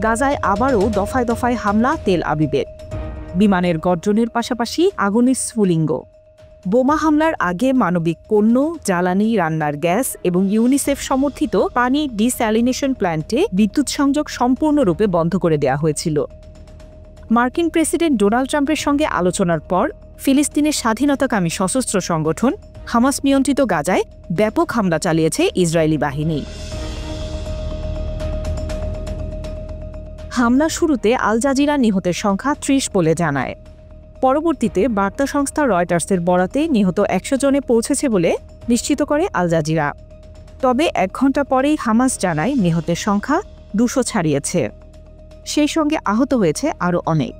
গাজায় আবারও দফায় দফায় হামলা তেল আবিবের। বিমানের গর্জনের পাশাপাশি আগুনের স্ফুলিঙ্গ। বোমা হামলার আগে মানবিক পণ্য, জ্বালানি, রান্নার গ্যাস এবং ইউনিসেফ সমর্থিত পানি ডিস্যালিনেশন প্ল্যান্টে বিদ্যুৎ সংযোগ সম্পূর্ণরূপে বন্ধ করে দেওয়া হয়েছিল। মার্কিন প্রেসিডেন্ট ডোনাল্ড ট্রাম্পের সঙ্গে আলোচনার পর ফিলিস্তিনের স্বাধীনতাকামী সশস্ত্র সংগঠন হামাস নিয়ন্ত্রিত গাজায় ব্যাপক হামলা চালিয়েছে ইসরায়েলি বাহিনী। হামলা শুরুতে আল জাজিরা নিহতের সংখ্যা ৩০ বলে জানায়। পরবর্তীতে বার্তা সংস্থা রয়টার্সের বরাতে নিহত ১০০ জনে পৌঁছেছে বলে নিশ্চিত করে আল জাজিরা। তবে ১ ঘণ্টা পরেই হামাস জানায় নিহতের সংখ্যা ২০০ ছাড়িয়েছে। সেই সঙ্গে আহত হয়েছে আরও অনেক।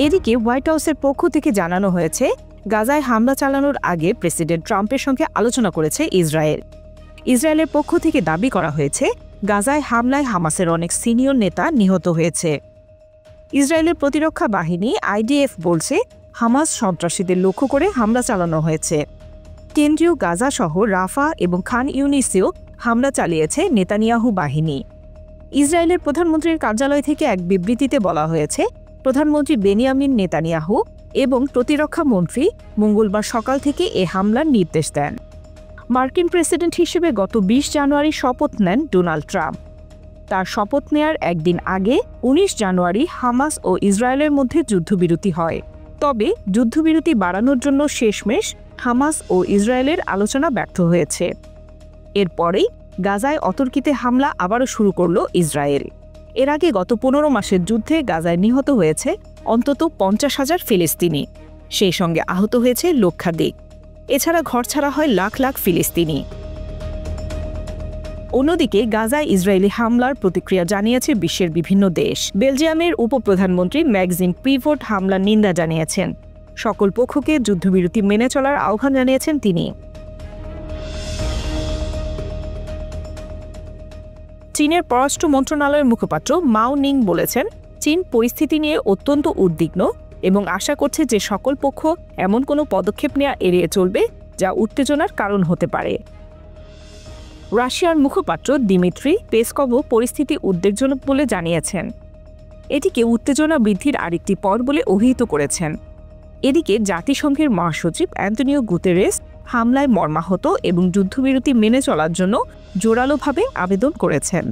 এদিকে হোয়াইট হাউসের পক্ষ থেকে জানানো হয়েছে, গাজায় হামলা চালানোর আগে প্রেসিডেন্ট ট্রাম্পের সঙ্গে আলোচনা করেছে ইসরায়েল। ইসরায়েলের পক্ষ থেকে দাবি করা হয়েছে, গাজায় হামলায় হামাসের অনেক সিনিয়র নেতা নিহত হয়েছে। ইসরায়েলের প্রতিরক্ষা বাহিনী আইডিএফ বলছে, হামাস সন্ত্রাসীদের লক্ষ্য করে হামলা চালানো হয়েছে। কেন্দ্রীয় গাজা শহর রাফা এবং খান ইউনিসেও হামলা চালিয়েছে নেতানিয়াহু বাহিনী। ইসরায়েলের প্রধানমন্ত্রীর কার্যালয় থেকে এক বিবৃতিতে বলা হয়েছে, প্রধানমন্ত্রী বেনিয়ামিন নেতানিয়াহু এবং প্রতিরক্ষা মন্ত্রী মঙ্গলবার সকাল থেকে এ হামলার নির্দেশ দেন। মার্কিন প্রেসিডেন্ট হিসেবে গত ২০ জানুয়ারি শপথ নেন ডোনাল্ড ট্রাম্প। তার শপথ নেয়ার একদিন আগে ১৯ জানুয়ারি হামাস ও ইসরায়েলের মধ্যে যুদ্ধবিরতি হয়। তবে যুদ্ধবিরতি বাড়ানোর জন্য শেষমেশ হামাস ও ইসরায়েলের আলোচনা ব্যর্থ হয়েছে। এরপরেই গাজায় অতর্কিতে হামলা আবারও শুরু করল ইসরায়েল। এর আগে গত ১৫ মাসের যুদ্ধে গাজায় নিহত হয়েছে অন্তত ৫০,০০০ ফিলিস্তিনি। সেই সঙ্গে আহত হয়েছে লক্ষাধিক। এছাড়া ঘরছাড়া হয় লাখ লাখ ফিলিস্তিনি। অন্যদিকে গাজায় ইসরায়েলি হামলার প্রতিক্রিয়া জানিয়েছে বিশ্বের বিভিন্ন দেশ। বেলজিয়ামের উপপ্রধানমন্ত্রী ম্যাক্সিম পিভট হামলার নিন্দা জানিয়েছেন। সকল পক্ষকে যুদ্ধবিরতি মেনে চলার আহ্বান জানিয়েছেন তিনি। চীনের পররাষ্ট্র মন্ত্রণালয়ের মুখপাত্র মাও নিং বলেছেন, চীন পরিস্থিতি নিয়ে অত্যন্ত উদ্বিগ্ন এবং আশা করছে যে সকল পক্ষ এমন কোনো পদক্ষেপ নেওয়া এড়িয়ে চলবে যা উত্তেজনার কারণ হতে পারে। রাশিয়ার মুখপাত্র দিমিত্রি পেসকভও পরিস্থিতি উদ্বেগজনক বলে জানিয়েছেন। এটিকে উত্তেজনা বৃদ্ধির আরেকটি পথ বলে অভিহিত করেছেন। এদিকে জাতিসংঘের মহাসচিব অ্যান্টোনিও গুতেরেস হামলায় মর্মাহত এবং যুদ্ধবিরতি মেনে চলার জন্য জোরালোভাবে আবেদন করেছেন।